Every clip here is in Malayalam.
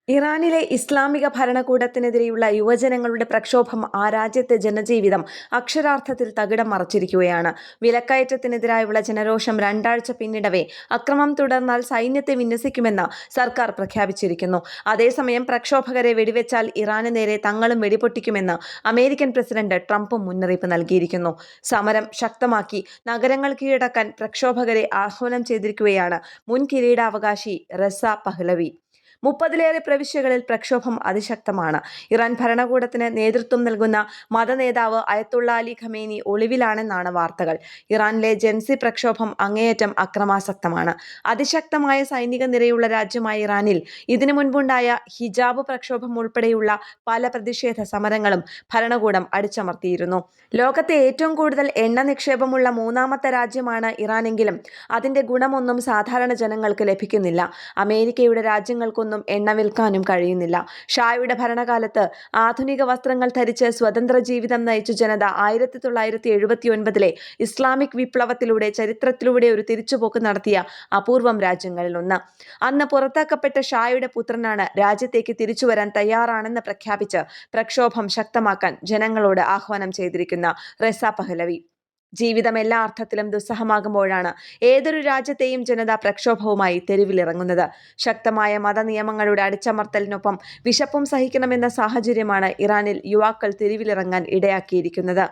ഇറാനിലെ ഇസ്ലാമിക ഭരണകൂടത്തിനെതിരെയുള്ള യുവജനങ്ങളുടെ പ്രക്ഷോഭം ആ രാജ്യത്തെ ജനജീവിതം അക്ഷരാർത്ഥത്തിൽ തകിടം മറിച്ചിരിക്കുകയാണ്. വിലക്കയറ്റത്തിനെതിരായുള്ള ജനരോഷം രണ്ടാഴ്ച പിന്നിടവേ അക്രമം തുടർന്നാൽ സൈന്യത്തെ വിന്യസിക്കുമെന്ന് സർക്കാർ പ്രഖ്യാപിച്ചിരിക്കുന്നു. അതേസമയം പ്രക്ഷോഭകരെ വെടിവെച്ചാൽ ഇറാന് നേരെ തങ്ങളും വെടിപൊട്ടിക്കുമെന്ന് അമേരിക്കൻ പ്രസിഡന്റ് ട്രംപും മുന്നറിയിപ്പ് നൽകിയിരിക്കുന്നു. സമരം ശക്തമാക്കി നഗരങ്ങൾ കീഴടക്കാൻ പ്രക്ഷോഭകരെ ആഹ്വാനം ചെയ്തിരിക്കുകയാണ് മുൻ കിരീടാവകാശി റസ പഹ്ലവി. 30ലേറെ പ്രവിശ്യകളിൽ പ്രക്ഷോഭം അതിശക്തമാണ്. ഇറാൻ ഭരണകൂടത്തിന് നേതൃത്വം നൽകുന്ന മതനേതാവ് അയത്തുള്ള അലി ഖമേനി ഒളിവിലാണെന്നാണ് വാർത്തകൾ. ഇറാനിലെ ജൻസി പ്രക്ഷോഭം അങ്ങേയറ്റം അക്രമാസക്തമാണ്. അതിശക്തമായ സൈനിക നിരയുള്ള രാജ്യമായ ഇറാനിൽ ഇതിനു മുൻപുണ്ടായ ഹിജാബ് പ്രക്ഷോഭം ഉൾപ്പെടെയുള്ള പല പ്രതിഷേധ സമരങ്ങളും ഭരണകൂടം അടിച്ചമർത്തിയിരുന്നു. ലോകത്തെ ഏറ്റവും കൂടുതൽ എണ്ണ നിക്ഷേപമുള്ള മൂന്നാമത്തെ രാജ്യമാണ് ഇറാനെങ്കിലും അതിന്റെ ഗുണമൊന്നും സാധാരണ ജനങ്ങൾക്ക് ലഭിക്കുന്നില്ല. അമേരിക്കയുടെ രാജ്യങ്ങൾക്കൊന്നും എണ്ണ വിൽക്കാനും കഴിയുന്നില്ല. ഷായുടെ ഭരണകാലത്ത് ആധുനിക വസ്ത്രങ്ങൾ ധരിച്ച് സ്വതന്ത്ര ജീവിതം നയിച്ച ജനത 1979 ഇസ്ലാമിക് വിപ്ലവത്തിലൂടെ ചരിത്രത്തിലൂടെ ഒരു തിരിച്ചുപോക്ക് നടത്തിയ അപൂർവം രാജ്യങ്ങളിലൊന്ന്. അന്ന് പുറത്താക്കപ്പെട്ട ഷായുടെ പുത്രനാണ് രാജ്യത്തേക്ക് തിരിച്ചുവരാൻ തയ്യാറാണെന്ന് പ്രഖ്യാപിച്ച് പ്രക്ഷോഭം ശക്തമാക്കാൻ ജനങ്ങളോട് ആഹ്വാനം ചെയ്തിരിക്കുന്ന റസ പഹ്ലവി. ജീവിതം എല്ലാ അർത്ഥത്തിലും ദുസ്സഹമാകുമ്പോഴാണ് ഏതൊരു രാജ്യത്തെയും ജനത പ്രക്ഷോഭവുമായി തെരുവിലിറങ്ങുന്നത്. ശക്തമായ മതനിയമങ്ങളുടെ അടിച്ചമർത്തലിനൊപ്പം വിശപ്പും സഹിക്കണമെന്ന സാഹചര്യമാണ് ഇറാനിൽ യുവാക്കൾ തെരുവിലിറങ്ങാൻ ഇടയാക്കിയിരിക്കുന്നത്.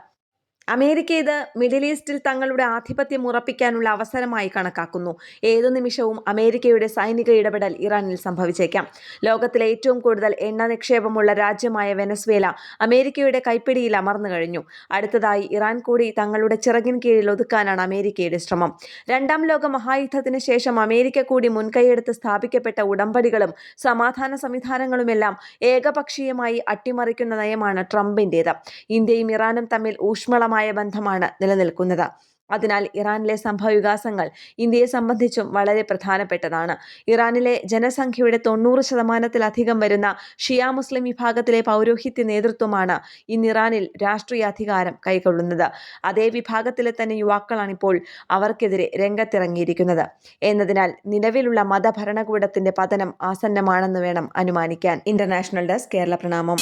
അമേരിക്ക ഇത് മിഡിൽ ഈസ്റ്റിൽ തങ്ങളുടെ ആധിപത്യം ഉറപ്പിക്കാനുള്ള അവസരമായി കണക്കാക്കുന്നു. ഏതു നിമിഷവും അമേരിക്കയുടെ സൈനിക ഇടപെടൽ ഇറാനിൽ സംഭവിച്ചേക്കാം. ലോകത്തിലെ ഏറ്റവും കൂടുതൽ എണ്ണ നിക്ഷേപമുള്ള രാജ്യമായ വെനസ്വേല അമേരിക്കയുടെ കൈപ്പിടിയിൽ അമർന്നു കഴിഞ്ഞു. അടുത്തതായി ഇറാൻ കൂടി തങ്ങളുടെ ചിറകിൻ കീഴിൽ ഒതുക്കാനാണ് അമേരിക്കയുടെ ശ്രമം. രണ്ടാം ലോക മഹായുദ്ധത്തിന് ശേഷം അമേരിക്ക കൂടി മുൻകൈയെടുത്ത് സ്ഥാപിക്കപ്പെട്ട ഉടമ്പടികളും സമാധാന സംവിധാനങ്ങളുമെല്ലാം ഏകപക്ഷീയമായി അട്ടിമറിക്കുന്ന നയമാണ് ട്രംപിന്റേത്. ഇന്ത്യയും ഇറാനും തമ്മിൽ ഊഷ്മളമായ ബന്ധമാണ് നിലനിൽക്കുന്നത്. അതിനാൽ ഇറാനിലെ സംഭവവികാസങ്ങൾ ഇന്ത്യയെ സംബന്ധിച്ചും വളരെ പ്രധാനപ്പെട്ടതാണ്. ഇറാനിലെ ജനസംഖ്യയുടെ 90% വരുന്ന ഷിയ മുസ്ലിം വിഭാഗത്തിലെ പൗരോഹിത്യ നേതൃത്വമാണ് ഇന്ന് ഇറാനിൽ രാഷ്ട്രീയ അധികാരം കൈക്കൊള്ളുന്നത്. അതേ വിഭാഗത്തിലെ തന്നെ യുവാക്കളാണിപ്പോൾ അവർക്കെതിരെ രംഗത്തിറങ്ങിയിരിക്കുന്നത് എന്നതിനാൽ നിലവിലുള്ള മതഭരണകൂടത്തിന്റെ പതനം ആസന്നമാണെന്ന് വേണം അനുമാനിക്കാൻ. ഇന്റർനാഷണൽ ഡെസ്ക്, കേരള പ്രണാമം.